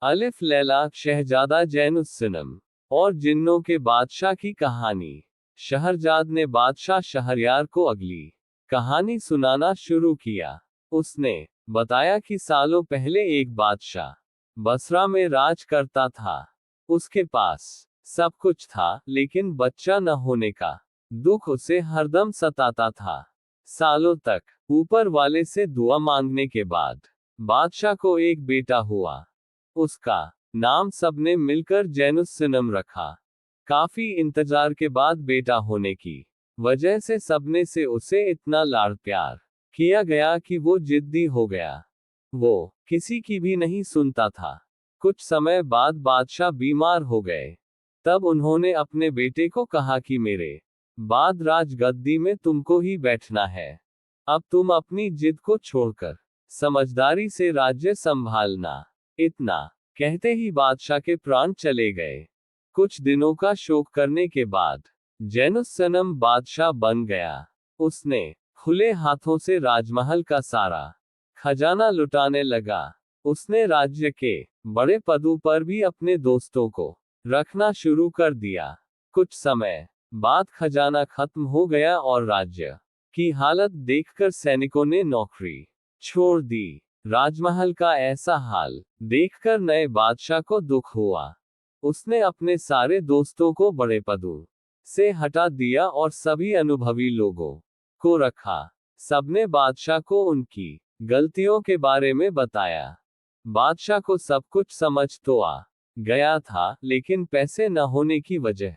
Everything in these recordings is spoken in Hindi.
अलिफ लैला शहजादा जैनुस्सनम और जिन्नों के बादशाह की कहानी। शहरजाद ने बादशाह शहरयार को अगली कहानी सुनाना शुरू किया। उसने बताया कि सालों पहले एक बादशाह बसरा में राज करता था। उसके पास सब कुछ था, लेकिन बच्चा न होने का दुख उसे हरदम सताता था। सालों तक ऊपर वाले से दुआ मांगने के बाद बादशाह को एक बेटा हुआ। उसका नाम सबने मिलकर जैनुस्सनम रखा। काफी इंतजार के बाद बेटा होने की वजह से सबने से उसे इतना लाड़ प्यार किया गया कि वो जिद्दी हो गया। वो किसी की भी नहीं सुनता था। कुछ समय बाद बादशाह बीमार हो गए। तब उन्होंने अपने बेटे को कहा कि मेरे बाद राजगद्दी में तुमको ही बैठना है। अब तुम अपनी जिद को छोड़कर समझदारी से राज्य संभालना। इतना कहते ही बादशाह के प्राण चले गए। कुछ दिनों का शोक करने के बाद जैनुस्सनम बादशाह बन गया। उसने खुले हाथों से राजमहल का सारा खजाना लुटाने लगा। उसने राज्य के बड़े पदों पर भी अपने दोस्तों को रखना शुरू कर दिया। कुछ समय बाद खजाना खत्म हो गया और राज्य की हालत देखकर सैनिकों ने नौकरी छोड़ दी। राजमहल का ऐसा हाल देखकर नए बादशाह को दुख हुआ। उसने अपने सारे दोस्तों को बड़े पदों से हटा दिया और सभी अनुभवी लोगों को रखा। सबने बादशाह को उनकी गलतियों के बारे में बताया। बादशाह को सब कुछ समझ तो आ गया था, लेकिन पैसे न होने की वजह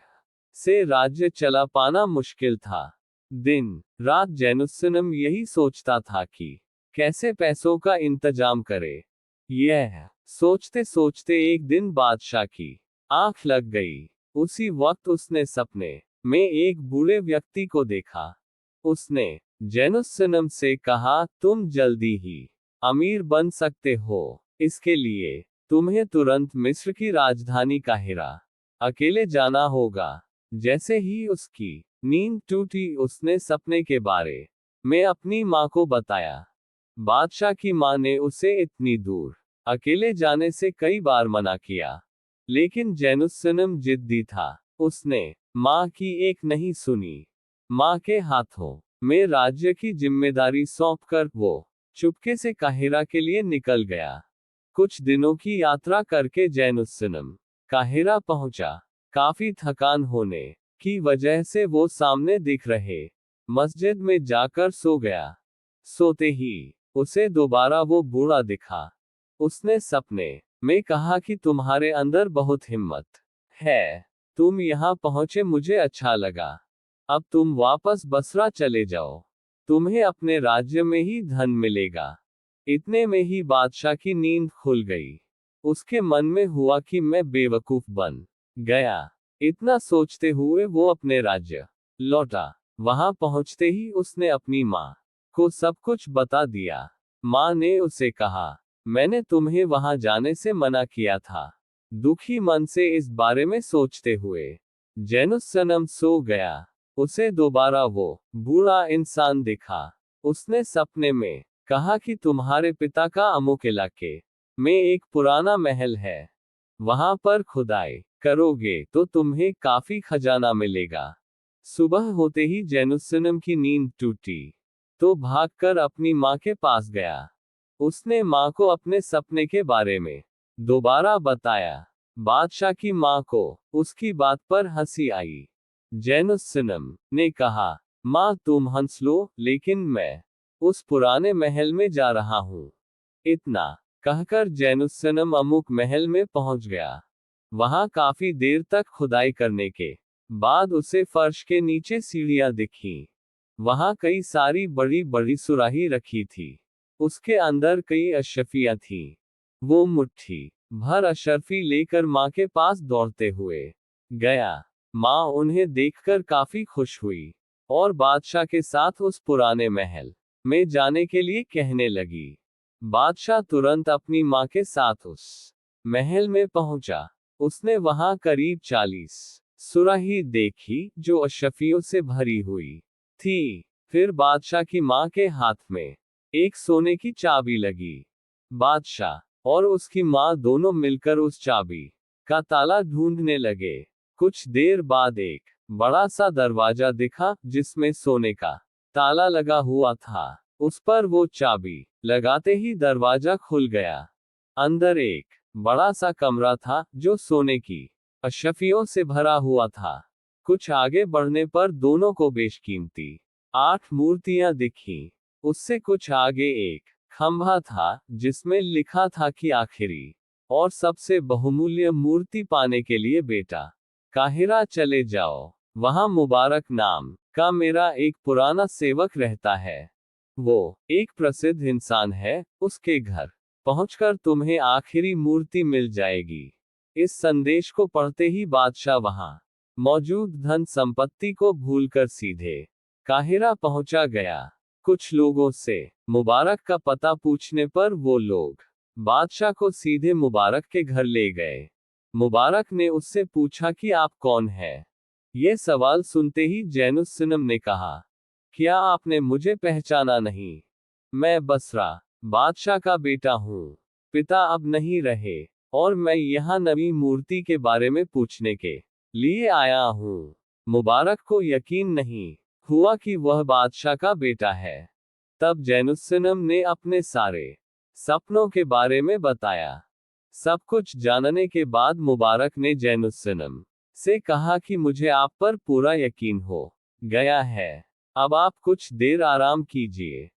से राज्य चला पाना मुश्किल था। दिन रात जैनुस्सनम यही सोचता था कि कैसे पैसों का इंतजाम करे। यह सोचते सोचते एक दिन बादशाह की आंख लग गई। उसी वक्त उसने सपने में एक बूढ़े व्यक्ति को देखा। उसने जैनुस्सनम से कहा, तुम जल्दी ही अमीर बन सकते हो। इसके लिए तुम्हें तुरंत मिस्र की राजधानी काहिरा अकेले जाना होगा। जैसे ही उसकी नींद टूटी, उसने सपने के बारे में अपनी माँ को बताया। बादशाह की माँ ने उसे इतनी दूर अकेले जाने से कई बार मना किया, लेकिन जैनुस्सनम जिद्दी था। उसने माँ की एक नहीं सुनी। माँ के हाथों में राज्य की जिम्मेदारी सौंपकर वो चुपके से काहिरा के लिए निकल गया। कुछ दिनों की यात्रा करके जैनुस्सनम काहिरा पहुंचा। काफी थकान होने की वजह से वो सामने दिख रहे मस्जिद में जाकर सो गया। सोते ही उसे दोबारा वो बूढ़ा दिखा। उसने सपने में कहा कि तुम्हारे अंदर बहुत हिम्मत है, तुम यहाँ पहुंचे मुझे अच्छा लगा। अब तुम वापस बसरा चले जाओ, तुम्हें अपने राज्य में ही धन मिलेगा। इतने में ही बादशाह की नींद खुल गई। उसके मन में हुआ कि मैं बेवकूफ बन गया। इतना सोचते हुए वो अपने राज्य लौटा। वहां पहुंचते ही उसने अपनी माँ को सब कुछ बता दिया। माँ ने उसे कहा, मैंने तुम्हें वहां जाने से मना किया था। दुखी मन से इस बारे में सोचते हुए जैनुस्सनम सो गया। उसे दोबारा वो बूढ़ा इंसान दिखा। उसने सपने में कहा कि तुम्हारे पिता का अमुक इलाके में एक पुराना महल है। वहां पर खुदाई करोगे तो तुम्हें काफी खजाना मिलेगा। सुबह होते ही जैनुस्सनम की नींद टूटी तो भागकर अपनी माँ के पास गया। उसने माँ को अपने सपने के बारे में दोबारा बताया। बादशाह की माँ को उसकी बात पर हंसी आई। जैनुस्सनम ने कहा, माँ तुम हंस लो, लेकिन मैं उस पुराने महल में जा रहा हूँ। इतना कहकर जैनुस्सनम अमुक महल में पहुंच गया। वहां काफी देर तक खुदाई करने के बाद उसे फर्श के नीचे सीढ़ियां दिखीं। वहां कई सारी बड़ी बड़ी सुराही रखी थी। उसके अंदर कई अशरफियां थीं। वो मुट्ठी भर अशरफी लेकर माँ के पास दौड़ते हुए गया। माँ उन्हें देखकर काफी खुश हुई और बादशाह के साथ उस पुराने महल में जाने के लिए कहने लगी। बादशाह तुरंत अपनी माँ के साथ उस महल में पहुंचा। उसने वहां करीब 40 सुराही देखी जो अशरफियों से भरी हुई थी। फिर बादशाह की माँ के हाथ में एक सोने की चाबी लगी। बादशाह और उसकी माँ दोनों मिलकर उस चाबी का ताला ढूंढने लगे। कुछ देर बाद एक बड़ा सा दरवाजा दिखा जिसमें सोने का ताला लगा हुआ था। उस पर वो चाबी लगाते ही दरवाजा खुल गया। अंदर एक बड़ा सा कमरा था जो सोने की अशफियों से भरा हुआ था। कुछ आगे बढ़ने पर दोनों को बेशकीमती 8 मूर्तियां दिखीं। उससे कुछ आगे एक खंभा था जिसमें लिखा था कि आखिरी और सबसे बहुमूल्य मूर्ति पाने के लिए बेटा काहिरा चले जाओ। वहां मुबारक नाम का मेरा एक पुराना सेवक रहता है। वो एक प्रसिद्ध इंसान है। उसके घर पहुंचकर तुम्हें आखिरी मूर्ति मिल जाएगी। इस संदेश को पढ़ते ही बादशाह वहां मौजूद धन संपत्ति को भूलकर सीधे काहिरा पहुंचा गया। कुछ लोगों से मुबारक का पता पूछने पर वो लोग बादशाह को सीधे मुबारक के घर ले गए। मुबारक ने उससे पूछा कि आप कौन हैं? ये सवाल सुनते ही जैनुस्सनम ने कहा, क्या आपने मुझे पहचाना नहीं? मैं बसरा बादशाह का बेटा हूँ। पिता अब नहीं रहे और मैं यहाँ नवी मूर्ति के बारे में पूछने के लिए आया हूँ। मुबारक को यकीन नहीं हुआ कि वह बादशाह का बेटा है। तब जैनुस्सनम ने अपने सारे सपनों के बारे में बताया। सब कुछ जानने के बाद मुबारक ने जैनुस्सनम से कहा कि मुझे आप पर पूरा यकीन हो गया है। अब आप कुछ देर आराम कीजिए,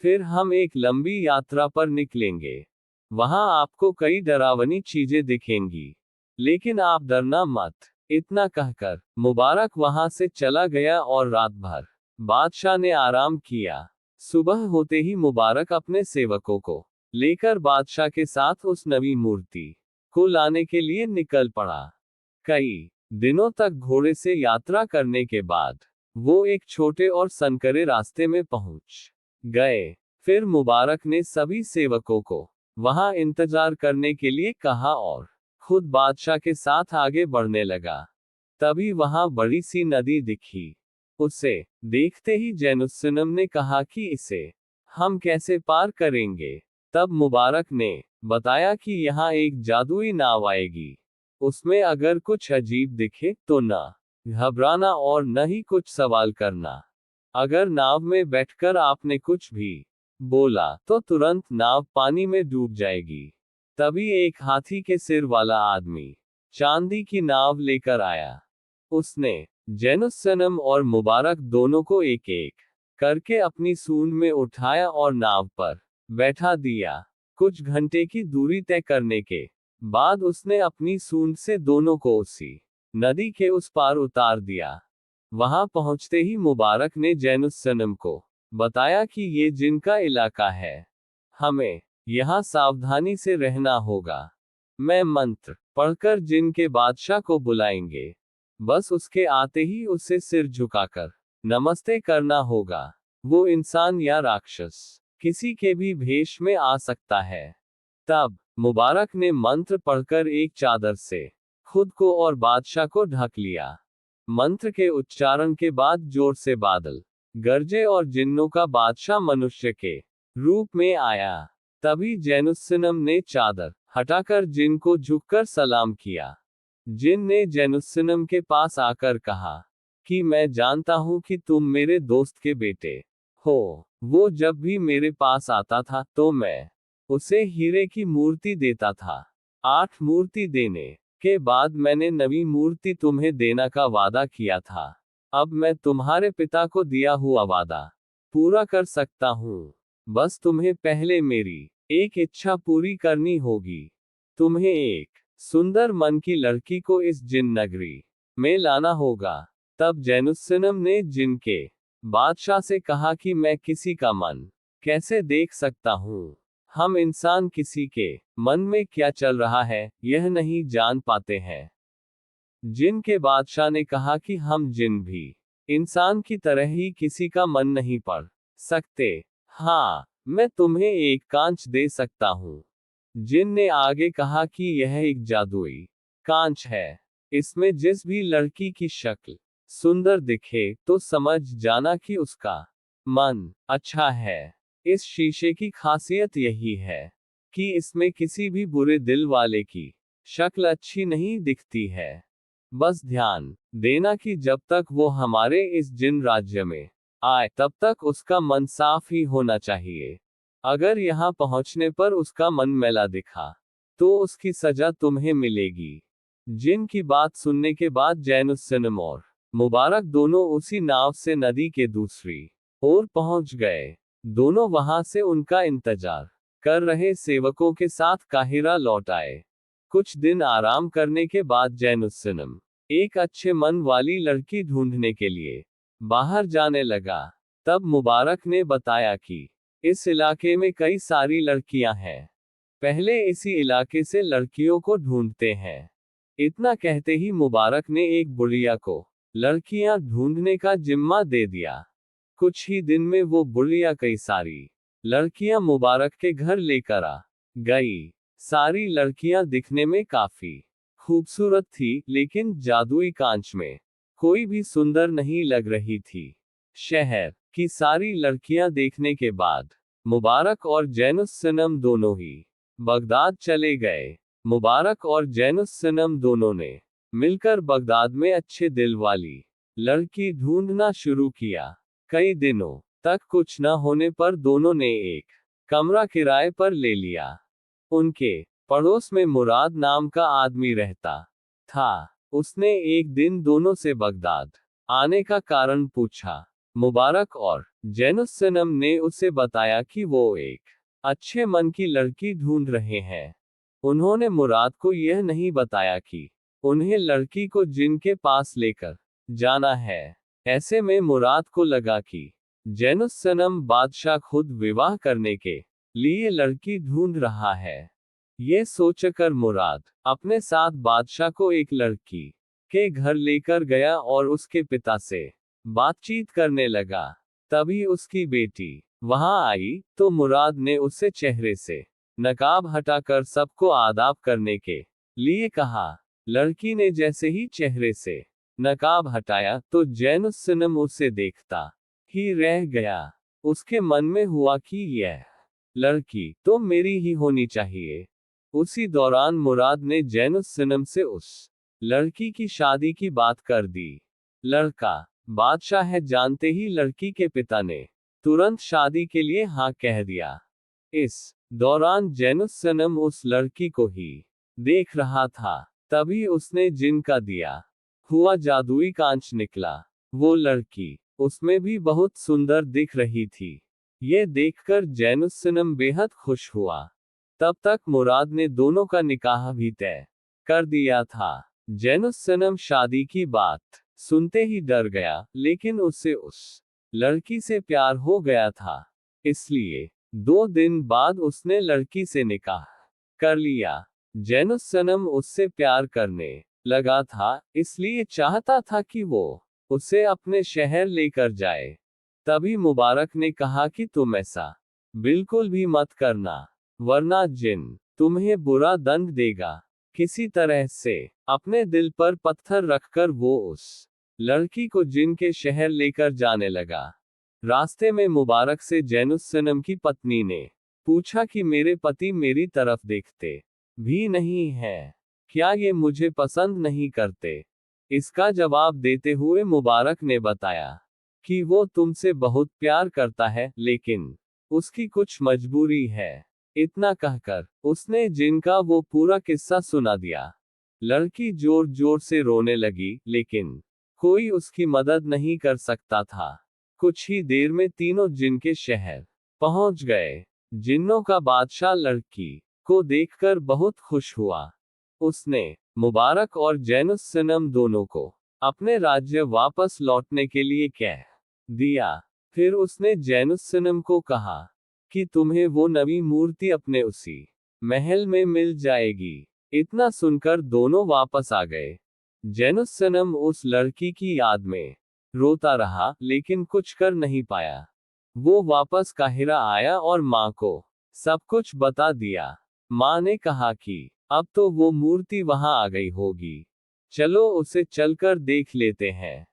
फिर हम एक लंबी यात्रा पर निकलेंगे। वहां आपको कई डरावनी चीजें दिखेंगी, लेकिन आप डरना मत। इतना कहकर मुबारक वहां से चला गया और रात भर बादशाह ने आराम किया। सुबह होते ही मुबारक अपने सेवकों को लेकर बादशाह के साथ उस नवी मूर्ति को लाने के लिए निकल पड़ा। कई दिनों तक घोड़े से यात्रा करने के बाद वो एक छोटे और संकरे रास्ते में पहुंच गए। फिर मुबारक ने सभी सेवकों को वहां इंतजार करने के लिए कहा और खुद बादशाह के साथ आगे बढ़ने लगा। तभी वहां बड़ी सी नदी दिखी। उसे देखते ही जैनुस्सनम ने कहा कि इसे हम कैसे पार करेंगे? तब मुबारक ने बताया कि यहाँ एक जादुई नाव आएगी। उसमें अगर कुछ अजीब दिखे तो न घबराना और न ही कुछ सवाल करना। अगर नाव में बैठकर आपने कुछ भी बोला तो तुरंत नाव पानी में डूब जाएगी। तभी एक हाथी के सिर वाला आदमी चांदी की नाव लेकर आया। उसने जैनुस्सनम और मुबारक दोनों को एक एक करके अपनी सूंड में उठाया और नाव पर बैठा दिया। कुछ घंटे की दूरी तय करने के बाद उसने अपनी सूंड से दोनों को उसी नदी के उस पार उतार दिया। वहां पहुंचते ही मुबारक ने जैनुस्सनम को बताया कि ये जिन का इलाका है, हमें यहाँ सावधानी से रहना होगा। मैं मंत्र पढ़कर जिन के बादशाह को बुलाएंगे, बस उसके आते ही उसे सिर झुकाकर नमस्ते करना होगा। वो इंसान या राक्षस किसी के भी भेष में आ सकता है। तब मुबारक ने मंत्र पढ़कर एक चादर से खुद को और बादशाह को ढक लिया। मंत्र के उच्चारण के बाद जोर से बादल गरजे और जिन्नों का बादशाह मनुष्य के रूप में आया। तभी जैनुस्सनम ने चादर हटाकर जिन को झुककर सलाम किया। जिन ने जैनुस्सनम के पास आकर कहा कि मैं जानता हूं कि तुम मेरे दोस्त के बेटे हो। वो जब भी मेरे पास आता था तो मैं उसे हीरे की मूर्ति देता था। 8 मूर्ति देने के बाद मैंने नवी मूर्ति तुम्हें देने का वादा किया था। अब मैं तुम्हारे पिता को दिया हुआ वादा पूरा कर सकता हूँ। बस तुम्हें पहले मेरी एक इच्छा पूरी करनी होगी। तुम्हें एक सुंदर मन की लड़की को इस जिन नगरी में लाना होगा। तब जैनुस्सनम ने जिन के बादशाह से कहा कि मैं किसी का मन कैसे देख सकता हूँ? हम इंसान किसी के मन में क्या चल रहा है यह नहीं जान पाते हैं। जिन के बादशाह ने कहा कि हम जिन भी इंसान की तरह ही किसी का मन नहीं पढ़ सकते। हाँ, मैं तुम्हें एक कांच दे सकता हूँ। जिन ने आगे कहा कि यह एक जादुई कांच है। इसमें जिस भी लड़की की शक्ल सुंदर दिखे तो समझ जाना कि उसका मन अच्छा है। इस शीशे की खासियत यही है कि इसमें किसी भी बुरे दिल वाले की शक्ल अच्छी नहीं दिखती है। बस ध्यान देना कि जब तक वो हमारे इस जिन राज्य में आए तब तक उसका मन साफ ही होना चाहिए। अगर यहाँ पहुँचने पर उसका मन मैला दिखा तो उसकी सजा तुम्हें मिलेगी। जिन की बात सुनने के बाद जैनुस्सनम और मुबारक दोनों उसी नाव से नदी के दूसरी ओर पहुंच गए। दोनों वहां से उनका इंतजार कर रहे सेवकों के साथ काहिरा लौट आए। कुछ दिन आराम करने के बाद जैनुस्सनम एक अच्छे मन वाली लड़की ढूंढने के लिए बाहर जाने लगा। तब मुबारक ने बताया कि इस इलाके में कई सारी लड़कियां हैं। पहले इसी इलाके से लड़कियों को ढूंढते हैं। इतना कहते ही मुबारक ने एक बुढ़िया को लड़कियां ढूंढने का जिम्मा दे दिया। कुछ ही दिन में वो बुढ़िया कई सारी लड़कियां मुबारक के घर लेकर आ गई। सारी लड़कियां दिखने में काफी खूबसूरत थी, लेकिन जादुई कांच में कोई भी सुंदर नहीं लग रही थी। शहर की सारी लड़कियां देखने के बाद मुबारक और जैनुस्सनम दोनों ही बगदाद चले गए। मुबारक और जैनुस्सनम दोनों ने मिलकर बगदाद में अच्छे दिल वाली लड़की ढूंढना शुरू किया। कई दिनों तक कुछ न होने पर दोनों ने एक कमरा किराए पर ले लिया। उनके पड़ोस में मुराद नाम का आदमी रहता था। उसने एक दिन दोनों से बगदाद आने का कारण पूछा। मुबारक और जैनुस्सनम ने उसे बताया कि वो एक अच्छे मन की लड़की ढूंढ रहे हैं। उन्होंने मुराद को यह नहीं बताया कि उन्हें लड़की को जिनके पास लेकर जाना है। ऐसे में मुराद को लगा कि जैनुस्सनम बादशाह खुद विवाह करने के लिए लड़की ढूंढ रहा है। ये सोचकर मुराद अपने साथ बादशाह को एक लड़की के घर लेकर गया और उसके पिता से बातचीत करने लगा। तभी उसकी बेटी वहां आई तो मुराद ने उससे चेहरे से नकाब हटाकर सबको आदाब करने के लिए कहा। लड़की ने जैसे ही चेहरे से नकाब हटाया तो जैनुस्सनम उसे देखता ही रह गया। उसके मन में हुआ कि यह लड़की तो मेरी ही होनी चाहिए। उसी दौरान मुराद ने जैनुस्सनम से उस लड़की की शादी की बात कर दी। लड़का बादशाह है जानते ही लड़की के पिता ने तुरंत शादी के लिए हाँ कह दिया। इस दौरान जैनुस्सनम उस लड़की को ही देख रहा था। तभी उसने जिन का दिया हुआ जादुई कांच निकला। वो लड़की उसमें भी बहुत सुंदर दिख रही थी। ये देखकर जैनुस्सनम बेहद खुश हुआ। तब तक मुराद ने दोनों का निकाह भी तय कर दिया था। जैनुस्सनम शादी की बात सुनते ही डर गया, लेकिन उससे उस लड़की से प्यार हो गया था। इसलिए 2 दिन बाद उसने लड़की से निकाह कर लिया। जैनुस्सनम उससे प्यार करने लगा था, इसलिए चाहता था कि वो उसे अपने शहर लेकर जाए। तभी मुबारक ने कहा कि तुम ऐसा बिल्कुल भी मत करना, वरना जिन तुम्हें बुरा दंड देगा। किसी तरह से अपने दिल पर पत्थर रखकर वो उस लड़की को जिन के शहर लेकर जाने लगा। रास्ते में मुबारक से जैनुस्सनम की पत्नी ने पूछा कि मेरे पति मेरी तरफ देखते भी नहीं है, क्या ये मुझे पसंद नहीं करते? इसका जवाब देते हुए मुबारक ने बताया कि वो तुमसे बहुत प्यार करता है, लेकिन उसकी कुछ मजबूरी है। इतना कहकर उसने जिन का वो पूरा किस्सा सुना दिया। लड़की जोर जोर से रोने लगी, लेकिन कोई उसकी मदद नहीं कर सकता था। कुछ ही देर में तीनों जिन के शहर पहुंच गए। जिन्नों का बादशाह लड़की को देखकर बहुत खुश हुआ। उसने मुबारक और जैनुस्सनम दोनों को अपने राज्य वापस लौटने के लिए कह दिया। फिर उसने जैनुस्सनम को कहा कि तुम्हें वो नवी मूर्ति अपने उसी महल में मिल जाएगी। इतना सुनकर दोनों वापस आ गए। जैनुस्सनम उस लड़की की याद में रोता रहा, लेकिन कुछ कर नहीं पाया। वो वापस काहिरा आया और माँ को सब कुछ बता दिया। माँ ने कहा कि अब तो वो मूर्ति वहां आ गई होगी, चलो उसे चलकर देख लेते हैं।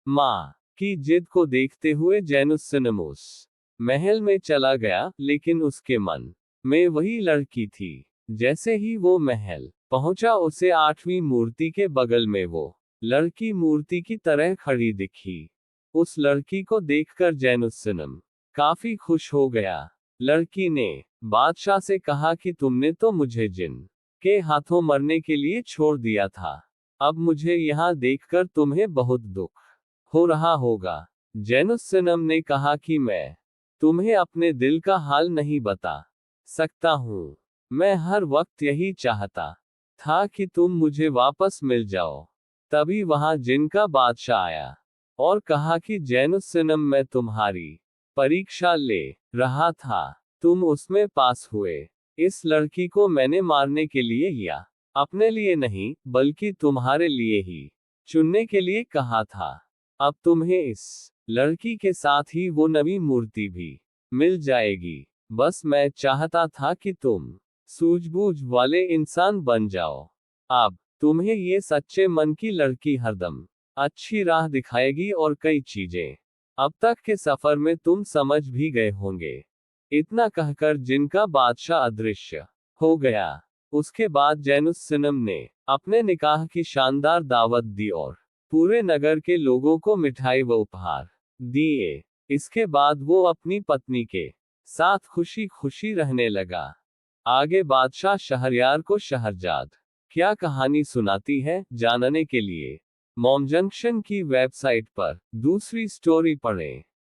माँ की जिद को देखते हुए जैनुस्सनम उस महल में चला गया, लेकिन उसके मन में वही लड़की थी। जैसे ही वो महल पहुंचा उसे 8वीं मूर्ति के बगल में वो लड़की मूर्ति की तरह खड़ी दिखी। उस लड़की को देखकर जैनुस्सनम काफी खुश हो गया। लड़की ने बादशाह से कहा कि तुमने तो मुझे जिन के हाथों मरने के लिए छोड़ दिया था। अब मुझे यहाँ देखकर तुम्हें बहुत दुख हो रहा होगा। जैनुस्सनम ने कहा कि मैं तुम्हें अपने दिल का हाल नहीं बता सकता हूँ। मैं हर वक्त यही चाहता था कि तुम मुझे वापस मिल जाओ। तभी वहां जिन का बादशाह आया और कहा कि जैनुस्सनम मैं तुम्हारी परीक्षा ले रहा था, तुम उसमें पास हुए। इस लड़की को मैंने मारने के लिए या अपने लिए नहीं बल्कि तुम्हारे लिए ही चुनने के लिए कहा था। अब तुम्हें इस लड़की के साथ ही वो नवी मूर्ति भी मिल जाएगी। बस मैं चाहता था कि तुम सूझबूझ वाले इंसान बन जाओ। अब तुम्हें ये सच्चे मन की लड़की हरदम अच्छी राह दिखाएगी और कई चीजें अब तक के सफर में तुम समझ भी गए होंगे। इतना कहकर जिनका बादशाह अदृश्य हो गया। उसके बाद जैनुस्सनम ने अपने निकाह की शानदार दावत दी और पूरे नगर के लोगों को मिठाई व उपहार दिए। इसके बाद वो अपनी पत्नी के साथ खुशी खुशी रहने लगा। आगे बादशाह शहरयार को शहरजाद क्या कहानी सुनाती है, जानने के लिए मॉम जंक्शन की वेबसाइट पर दूसरी स्टोरी पढ़ें।